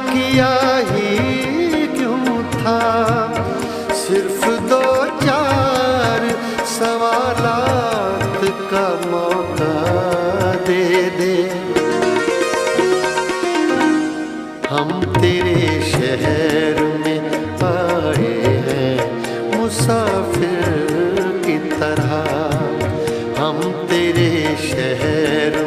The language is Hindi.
किया ही क्यों था, सिर्फ दो चार सवालात का मौका दे दे। हम तेरे शहर में आए हैं मुसाफिर की तरह, हम तेरे शहर